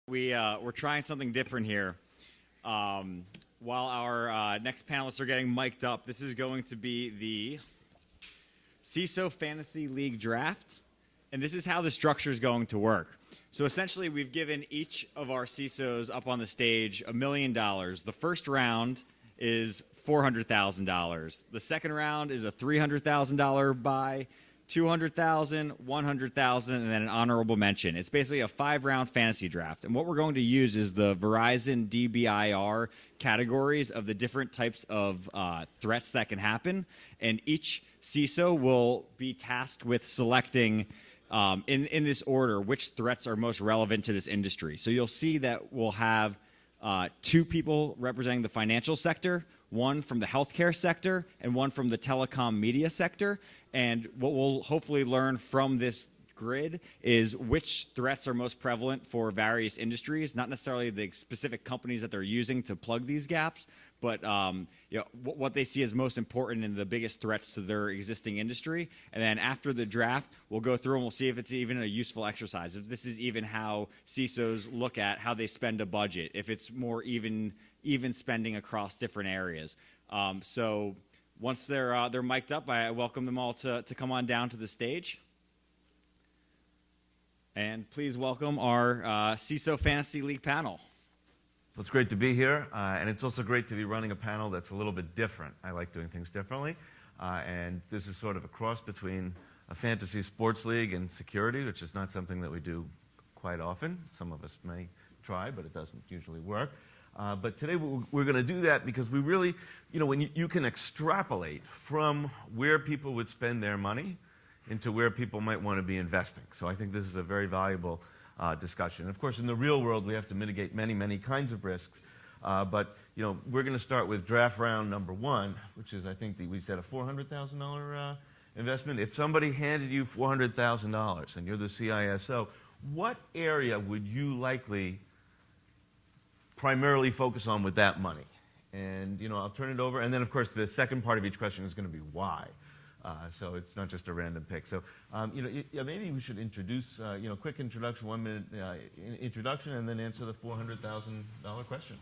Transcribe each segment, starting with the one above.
We're trying something different here. While our next panelists are getting mic'd up, this is going to be the CISO Fantasy League Draft, and this is how the structure is going to work. So essentially, we've given each of our CISOs up on the stage $1 million. The first round is $400,000. The second round is a $300,000 buy, $200,000, $100,000, and then an honorable mention. It's basically a 5-round fantasy draft. And what we're going to use is the Verizon DBIR categories of the different types of threats that can happen. And each CISO will be tasked with selecting in this order which threats are most relevant to this industry. So you'll see that we'll have 2 people representing the financial sector, 1 from the healthcare sector, and 1 from the telecom media sector. And what we'll hopefully learn from this grid is which threats are most prevalent for various industries, not necessarily the specific companies that they're using to plug these gaps, but what they see as most important and the biggest threats to their existing industry. And then after the draft, we'll go through and we'll see if it's even a useful exercise, if this is even how CISOs look at how they spend a budget, if it's more even spending across different areas. So once they're mic'd up, I welcome them all to come on down to the stage. And please welcome our CISO Fantasy League panel. Well, it's great to be here, and it's also great to be running a panel that's a little bit different. I like doing things differently, and this is sort of a cross between a fantasy sports league and security, which is not something that we do quite often. Some of us may try, but it doesn't usually work. But today we're going to do that because we really, when you can extrapolate from where people would spend their money into where people might want to be investing. So I think this is a very valuable discussion. Of course, in the real world, we have to mitigate many, many kinds of risks. But we're going to start with draft round number 1, which is, I think, we said a $400,000 investment. If somebody handed you $400,000 and you're the CISO, what area would you likely primarily focus on with that money? And I'll turn it over. And then, of course, the second part of each question is going to be why. So it's not just a random pick. So maybe we should introduce, quick introduction, 1-minute introduction, and then answer the $400,000 question.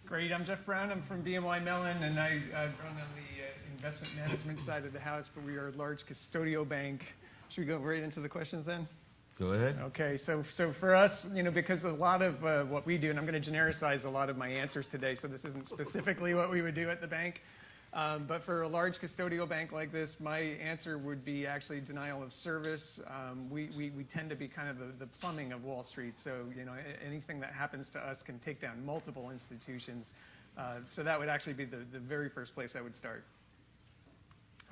Great. I'm Jeff Brown. I'm from BNY Mellon, and I run on the investment management side of the house, but we are a large custodial bank. Should we go right into the questions then? Go ahead. Okay, so for us, because a lot of what we do, and I'm going to genericize a lot of my answers today, so this isn't specifically what we would do at the bank, but for a large custodial bank like this, my answer would be actually denial of service. We tend to be kind of the plumbing of Wall Street, so anything that happens to us can take down multiple institutions. So that would actually be the very first place I would start.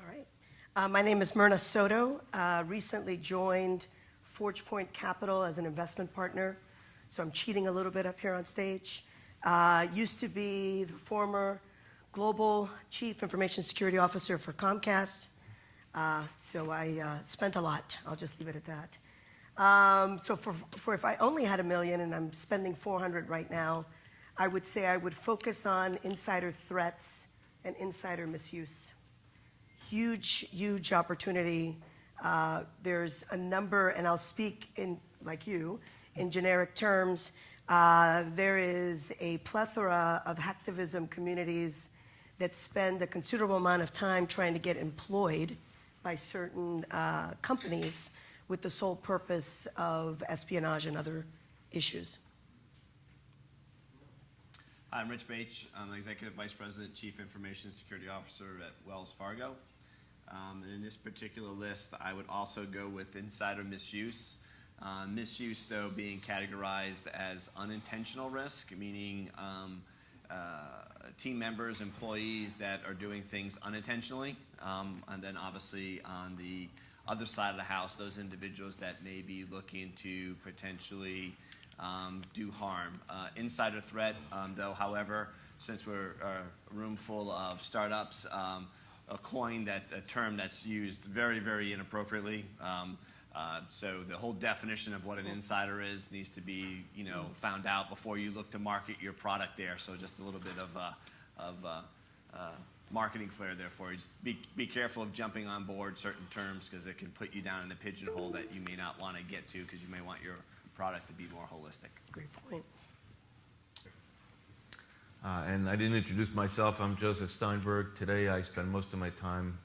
All right. My name is Myrna Soto. Recently joined ForgePoint Capital as an investment partner, so I'm cheating a little bit up here on stage. Used to be the former Global Chief Information Security Officer for Comcast, so I spent a lot. I'll just leave it at that. So for if I only had $1 million and I'm spending $400 right now, I would say I would focus on insider threats and insider misuse. Huge opportunity. There's a number, and I'll speak in, like you, in generic terms. There is a plethora of hacktivism communities that spend a considerable amount of time trying to get employed by certain companies with the sole purpose of espionage and other issues. Hi, I'm Rich Baich. I'm Executive Vice President, Chief Information Security Officer at Wells Fargo. And in this particular list, I would also go with insider misuse. Misuse, though, being categorized as unintentional risk, meaning team members, employees that are doing things unintentionally. And then obviously on the other side of the house, those individuals that may be looking to potentially do harm. Insider threat, though, however, since we're a room full of startups, a term that's used very, very inappropriately. So the whole definition of what an insider is needs to be, found out before you look to market your product there. So just a little bit of marketing flair there for you. Just be careful of jumping on board certain terms because it can put you down in a pigeonhole that you may not want to get to because you may want your product to be more holistic. Great point. And I didn't introduce myself. I'm Joseph Steinberg. Today I spend most of my time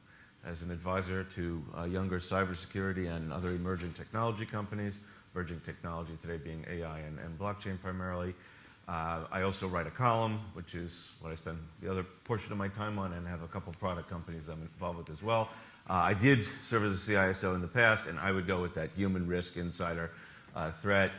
as an advisor to younger cybersecurity and other emerging technology companies, emerging technology today being AI and blockchain primarily. I also write a column, which is what I spend the other portion of my time on, and have a couple product companies I'm involved with as well. I did serve as a CISO in the past, and I would go with that human risk insider threat.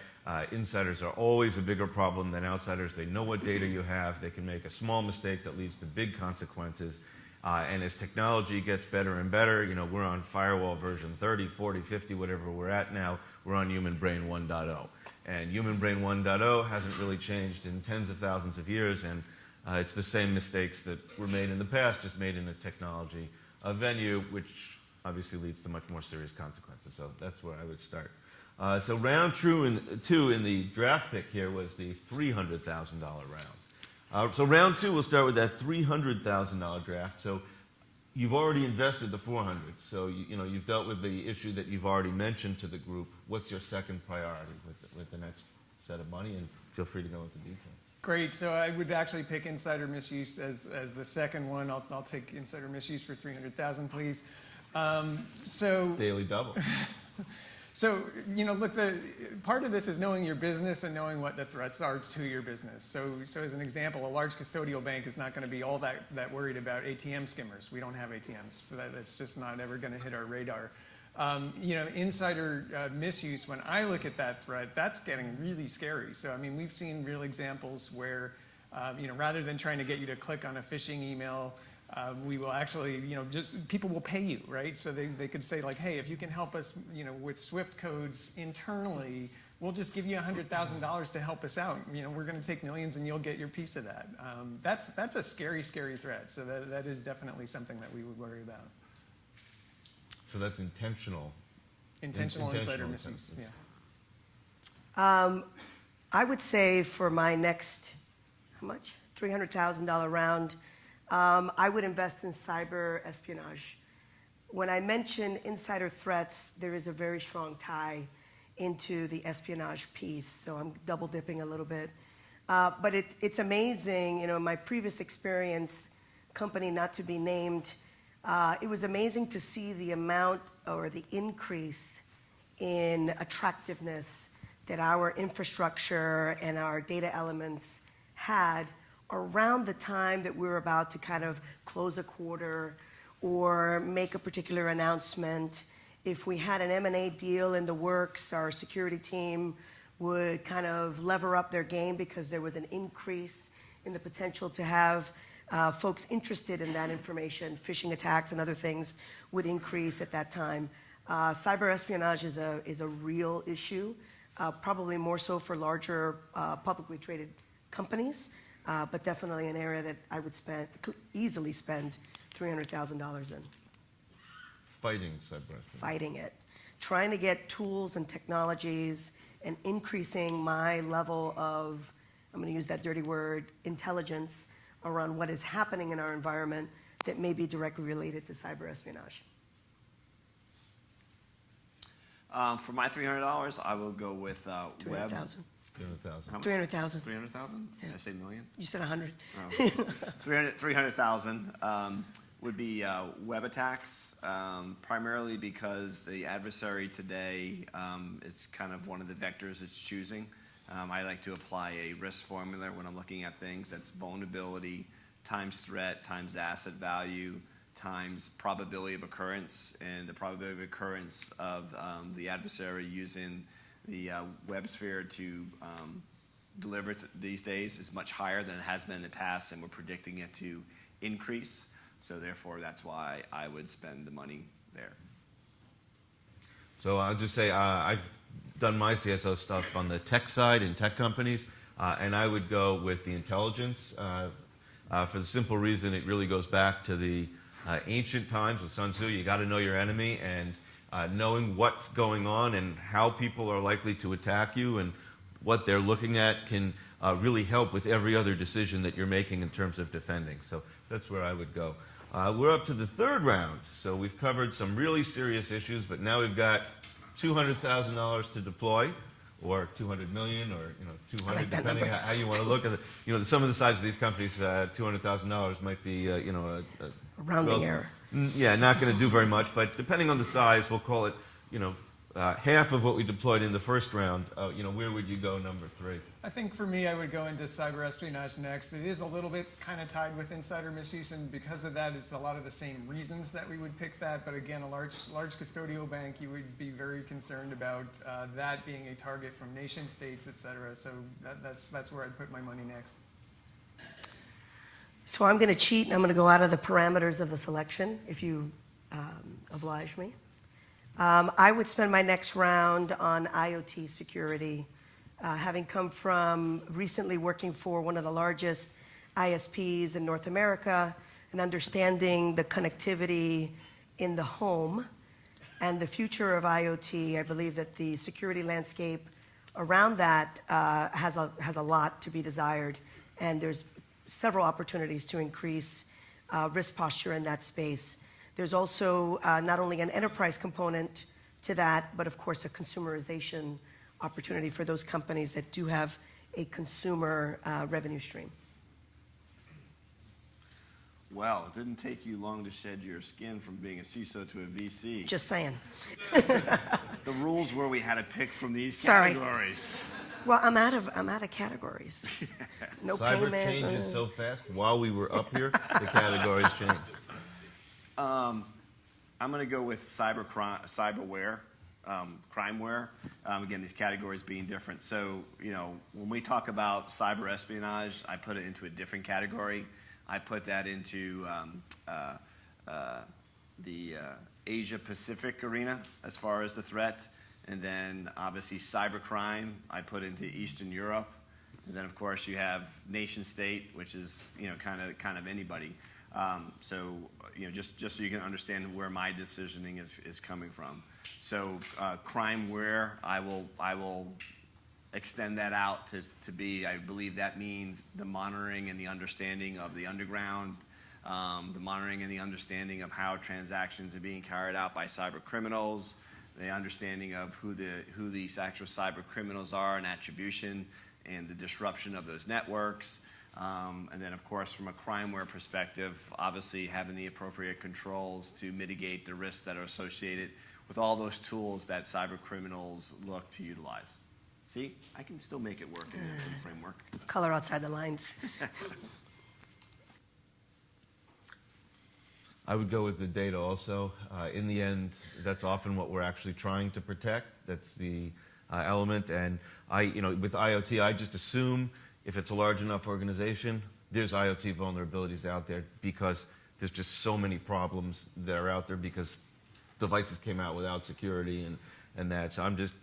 Insiders are always a bigger problem than outsiders. They know what data you have. They can make a small mistake that leads to big consequences. And as technology gets better and better, you know, we're on firewall version 30, 40, 50, whatever we're at now. We're on Human Brain 1.0. And Human Brain 1.0 hasn't really changed in tens of thousands of years, and it's the same mistakes that were made in the past, just made in a technology venue, which obviously leads to much more serious consequences. So that's where I would start. So round two in the draft pick here was the $300,000 round. So round two, we'll start with that $300,000 draft. So you've already invested the $400,000. So you've dealt with the issue that you've already mentioned to the group. What's your second priority with the next set of money? And feel free to go into detail. Great. So I would actually pick insider misuse as the second one. I'll take insider misuse for $300,000, please. Daily double. So, look, part of this is knowing your business and knowing what the threats are to your business. So as an example, a large custodial bank is not going to be all that worried about ATM skimmers. We don't have ATMs. That's just not ever going to hit our radar. Insider misuse, when I look at that threat, that's getting really scary. So, I mean, we've seen real examples where, rather than trying to get you to click on a phishing email, we will actually, just people will pay you, right? So they could say like, hey, if you can help us, with Swift codes internally, we'll just give you $100,000 to help us out. We're going to take millions and you'll get your piece of that. That's a scary, scary threat. So that is definitely something that we would worry about. So that's intentional. Intentional insider misuse, yeah. I would say for my next, how much? $300,000 round, I would invest in cyber espionage. When I mention insider threats, there is a very strong tie into the espionage piece, so I'm double dipping a little bit. But it's amazing, in my previous experience, company not to be named, it was amazing to see the amount or the increase in attractiveness that our infrastructure and our data elements had around the time that we were about to kind of close a quarter or make a particular announcement. If we had an M&A deal in the works, our security team would kind of lever up their game because there was an increase in the potential to have folks interested in that information. Phishing attacks and other things would increase at that time. Cyber espionage is a real issue, probably more so for larger publicly traded companies, but definitely an area that I would easily spend $300,000 in. Fighting cyber espionage. Fighting it. Trying to get tools and technologies and increasing my level of, I'm going to use that dirty word, intelligence around what is happening in our environment that may be directly related to cyber espionage. For my $300, I will go with web. 300,000. 300,000. 300,000. 300,000? Yeah. Did I say million? You said 100. Oh. 300,000 would be web attacks, primarily because the adversary today, it's kind of one of the vectors it's choosing. I like to apply a risk formula when I'm looking at things. That's vulnerability times threat times asset value times probability of occurrence, and the probability of occurrence of the adversary using the web sphere to deliver these days is much higher than it has been in the past, and we're predicting it to increase. So therefore, that's why I would spend the money there. So I'll just say I've done my CSO stuff on the tech side in tech companies, and I would go with the intelligence for the simple reason it really goes back to the ancient times with Sun Tzu. You got to know your enemy, and knowing what's going on and how people are likely to attack you and what they're looking at can really help with every other decision that you're making in terms of defending. So that's where I would go. We're up to the third round, so we've covered some really serious issues, but now we've got $200,000 to deploy, or 200 million, or 200, like that depending number. how you want to look at it. Some of the size of these companies, $200,000 might be a Rounding error. Yeah, not going to do very much, but depending on the size, we'll call it half of what we deployed in the first round. Where would you go number 3? I think for me, I would go into cyber espionage next. It is a little bit kind of tied with insider misuse, and because of that, it's a lot of the same reasons that we would pick that. But again, a large custodial bank, you would be very concerned about that being a target from nation states, et cetera. So that's where I'd put my money next. So I'm going to cheat, and I'm going to go out of the parameters of the selection, if you oblige me. I would spend my next round on IoT security. Having come from recently working for one of the largest ISPs in North America and understanding the connectivity in the home and the future of IoT, I believe that the security landscape around that has a lot to be desired, and there's several opportunities to increase risk posture in that space. There's also not only an enterprise component to that, but of course a consumerization opportunity for those companies that do have a consumer revenue stream. Well, it didn't take you long to shed your skin from being a CISO to a VC. Just saying. The rules were we had to pick from these Sorry. categories. Well, I'm out of categories. No Cyber payments. changes so fast. While we were up here, the categories changed. I'm going to go with cyberware, crimeware. Again, these categories being different. So, when we talk about cyber espionage, I put it into a different category. I put that into the Asia Pacific arena as far as the threat. And then obviously cybercrime, I put into Eastern Europe. And then of course you have nation state, which is kind of anybody. So just so you can understand where my decisioning is coming from. So crimeware, I will extend that out to be, I believe that means the monitoring and the understanding of the underground, the monitoring and the understanding of how transactions are being carried out by cyber criminals, the understanding of who these actual cyber criminals are and attribution and the disruption of those networks. And then, of course, from a crimeware perspective, obviously having the appropriate controls to mitigate the risks that are associated with all those tools that cyber criminals look to utilize. See, I can still make it work in the framework. Color outside the lines. I would go with the data also. In the end, that's often what we're actually trying to protect. That's the element. And with IoT, I just assume if it's a large enough organization, there's IoT vulnerabilities out there because there's just so many problems that are out there because devices came out without security and that. So I'm just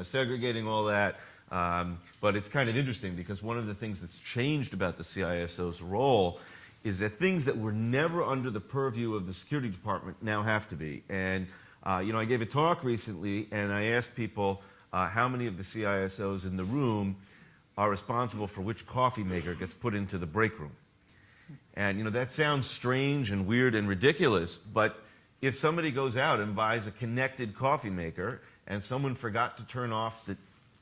segregating all that. But it's kind of interesting because one of the things that's changed about the CISO's role is that things that were never under the purview of the security department now have to be. And I gave a talk recently, and I asked people how many of the CISOs in the room are responsible for which coffee maker gets put into the break room. And that sounds strange and weird and ridiculous, but if somebody goes out and buys a connected coffee maker and someone forgot to turn off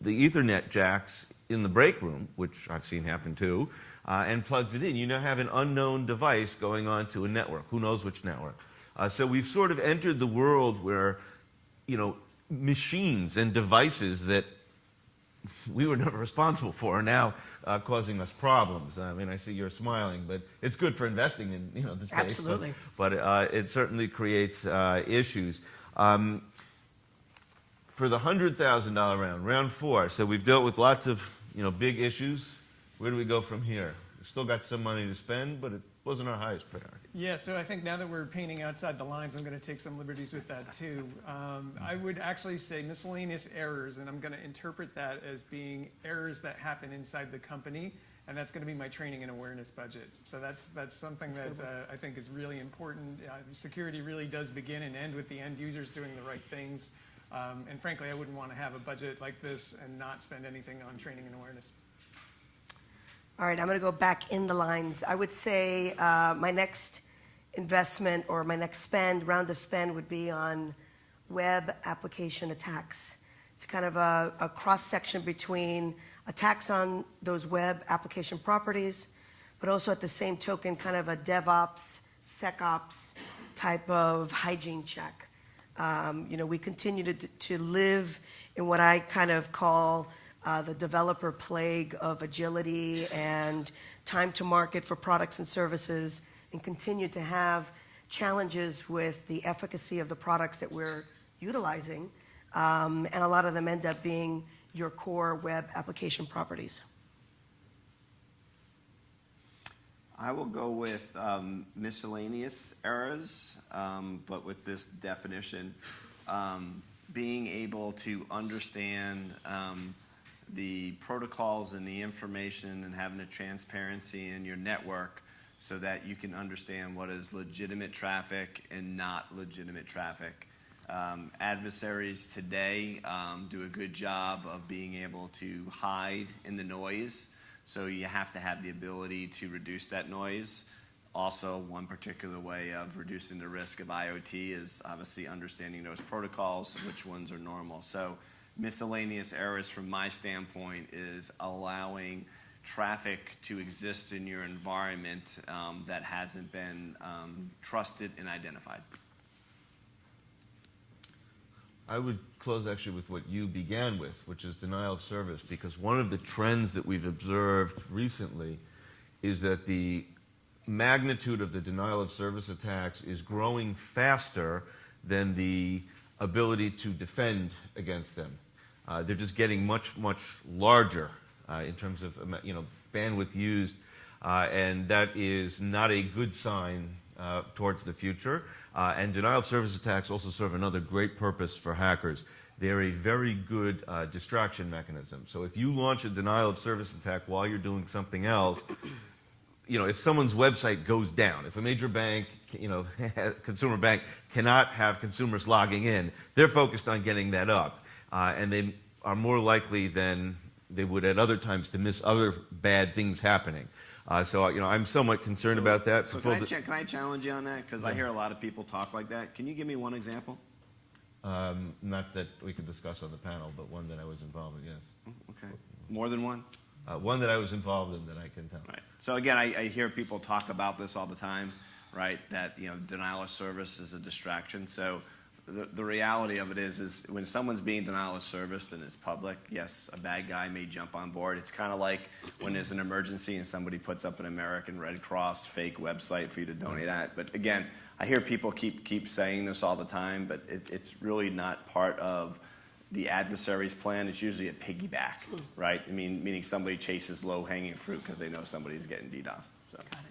the Ethernet jacks in the break room, which I've seen happen too, and plugs it in, you now have an unknown device going on to a network. Who knows which network? So we've sort of entered the world where, machines and devices that we were never responsible for are now causing us problems. I mean, I see you're smiling, but it's good for investing in the space. Absolutely. But it certainly creates issues. For the $100,000 round 4, so we've dealt with lots of big issues. Where do we go from here? We've still got some money to spend, but it wasn't our highest priority. Yeah, so I think now that we're painting outside the lines, I'm going to take some liberties with that too. I would actually say miscellaneous errors, and I'm going to interpret that as being errors that happen inside the company, and that's going to be my training and awareness budget. So that's something that I think is really important. Security really does begin and end with the end users doing the right things. And frankly, I wouldn't want to have a budget like this and not spend anything on training and awareness. All right, I'm going to go back in the lines. I would say my next investment or my next round of spend would be on web application attacks. It's kind of a cross-section between attacks on those web application properties, but also at the same token, kind of a DevOps, SecOps type of hygiene check. We continue to live in what I kind of call the developer plague of agility and time to market for products and services, and continue to have challenges with the efficacy of the products that we're utilizing. And a lot of them end up being your core web application properties. I will go with miscellaneous errors, but with this definition, being able to understand the protocols and the information and having a transparency in your network so that you can understand what is legitimate traffic and not legitimate traffic. Adversaries today do a good job of being able to hide in the noise, so you have to have the ability to reduce that noise. Also, one particular way of reducing the risk of IoT is obviously understanding those protocols, which ones are normal. So miscellaneous errors from my standpoint is allowing traffic to exist in your environment that hasn't been trusted and identified. I would close actually with what you began with, which is denial of service, because one of the trends that we've observed recently is that the magnitude of the denial of service attacks is growing faster than the ability to defend against them. They're just getting much, much larger in terms of bandwidth used, and that is not a good sign towards the future. And denial of service attacks also serve another great purpose for hackers. They're a very good distraction mechanism. So if you launch a denial of service attack while you're doing something else, if someone's website goes down, if a major bank, consumer bank cannot have consumers logging in, they're focused on getting that up. And they are more likely than they would at other times to miss other bad things happening. So I'm somewhat concerned about that. So can I challenge you on that? Because I hear a lot of people talk like that. Can you give me one example? Not that we could discuss on the panel, but one that I was involved in, yes. Okay. More than one? One that I was involved in that I can tell. Right. So again, I hear people talk about this all the time, right? That denial of service is a distraction. So the reality of it is when someone's being denial of service and it's public, yes, a bad guy may jump on board. It's kind of like when there's an emergency and somebody puts up an American Red Cross fake website for you to donate at. But again, I hear people keep saying this all the time, but it's really not part of the adversary's plan. It's usually a piggyback, right? Meaning somebody chases low-hanging fruit because they know somebody's getting DDoSed. So. Got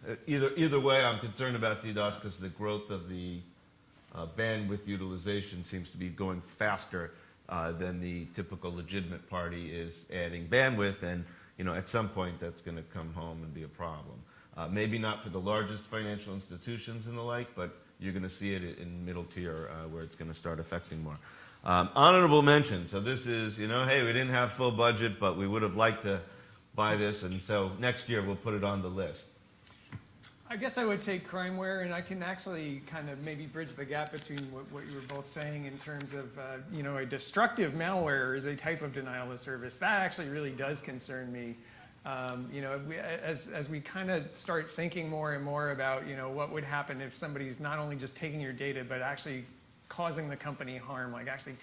it. Okay. Either way, I'm concerned about DDoS because the growth of the bandwidth utilization seems to be going faster than the typical legitimate party is adding bandwidth, and at some point that's going to come home and be a problem. Maybe not for the largest financial institutions and the like, but you're going to see it in middle tier where it's going to start affecting more. Honorable mention. So this is, hey, we didn't have full budget, but we would have liked to buy this, and so next year we'll put it on the list. I guess I would take crimeware, and I can actually kind of maybe bridge the gap between what you were both saying in terms of, a destructive malware is a type of denial of service. That actually really does concern me. As we kind of start thinking more and more about, what would happen if somebody's not only just taking your data, but actually causing the company harm, like actually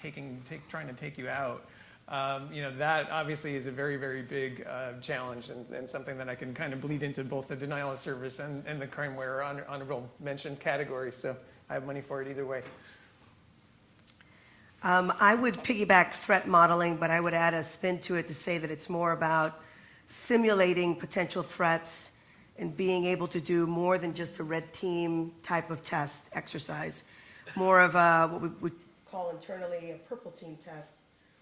trying to take you out. That obviously is a very, very big challenge and something that I can kind of bleed into both the denial of service and the crimeware honorable mention category. So I have money for it either way. I would piggyback threat modeling, but I would add a spin to it to say that it's more about simulating potential threats and being able to do more than just a red team type of test exercise. More of what we would call internally a purple team test,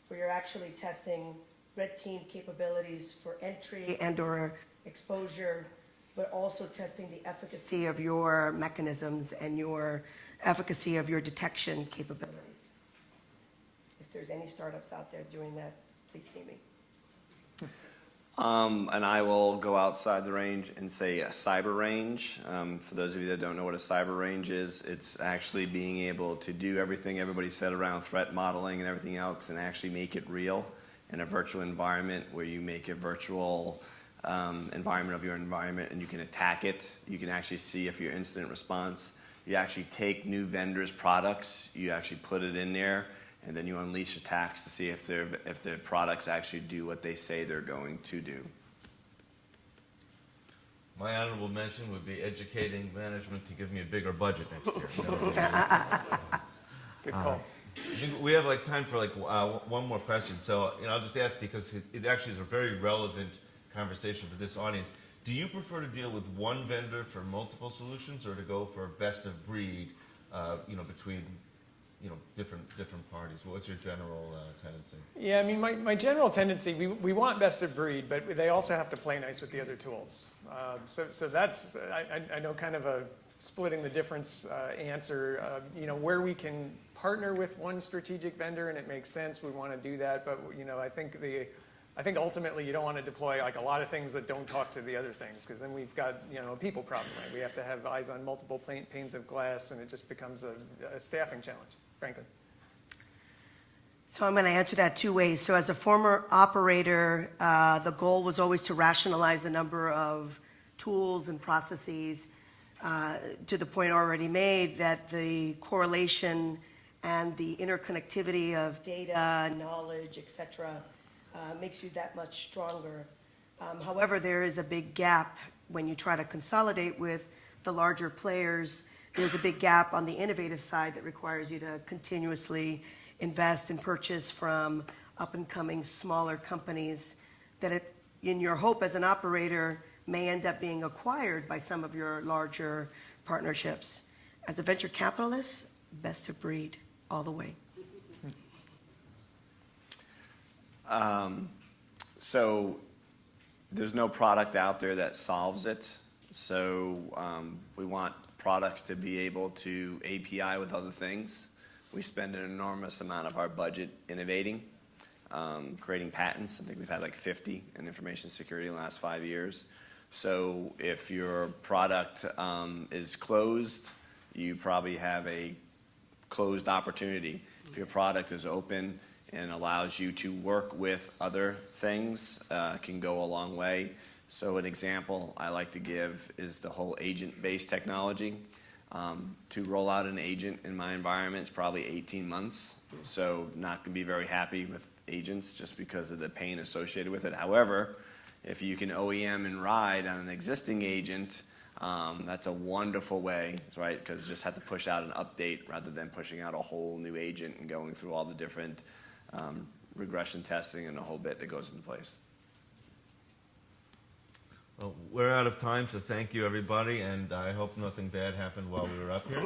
where you're actually testing red team capabilities for entry and or exposure, but also testing the efficacy of your mechanisms and your efficacy of your detection capabilities. If there's any startups out there doing that, please see me. And I will go outside the range and say a cyber range. For those of you that don't know what a cyber range is, it's actually being able to do everything everybody said around threat modeling and everything else and actually make it real in a virtual environment where you make a virtual environment of your environment and you can attack it. You can actually see if your incident response, you actually take new vendors' products, you actually put it in there, and then you unleash attacks to see if their products actually do what they say they're going to do. My honorable mention would be educating management to give me a bigger budget next year. Good call. We have like time for like one more question. So I'll just ask because it actually is a very relevant conversation for this audience. Do you prefer to deal with one vendor for multiple solutions, or to go for best of breed, between different parties? What's your general tendency? Yeah, I mean, my general tendency, we want best of breed, but they also have to play nice with the other tools. So that's, I know, kind of a splitting the difference answer. Where we can partner with one strategic vendor and it makes sense, we want to do that. But I think ultimately you don't want to deploy like a lot of things that don't talk to the other things, because then we've got a people problem, right? We have to have eyes on multiple panes of glass, and it just becomes a staffing challenge, frankly. So I'm going to answer that two ways. So as a former operator, the goal was always to rationalize the number of tools and processes to the point already made that the correlation and the interconnectivity of data, knowledge, et cetera, makes you that much stronger. However, there is a big gap when you try to consolidate with the larger players. There's a big gap on the innovative side that requires you to continuously invest and purchase from up-and-coming smaller companies that in your hope as an operator may end up being acquired by some of your larger partnerships. As a venture capitalist, best of breed all the way. So there's no product out there that solves it. So we want products to be able to API with other things. We spend an enormous amount of our budget innovating, creating patents. I think we've had like 50 in information security in the last 5 years. So if your product is closed, you probably have a closed opportunity. If your product is open and allows you to work with other things, can go a long way. So an example I like to give is the whole agent-based technology. To roll out an agent in my environment is probably 18 months. So not going to be very happy with agents just because of the pain associated with it. However, if you can OEM and ride on an existing agent, that's a wonderful way, right? Because you just have to push out an update rather than pushing out a whole new agent and going through all the different regression testing and a whole bit that goes into place. Well, we're out of time, so thank you, everybody, and I hope nothing bad happened while we were up here.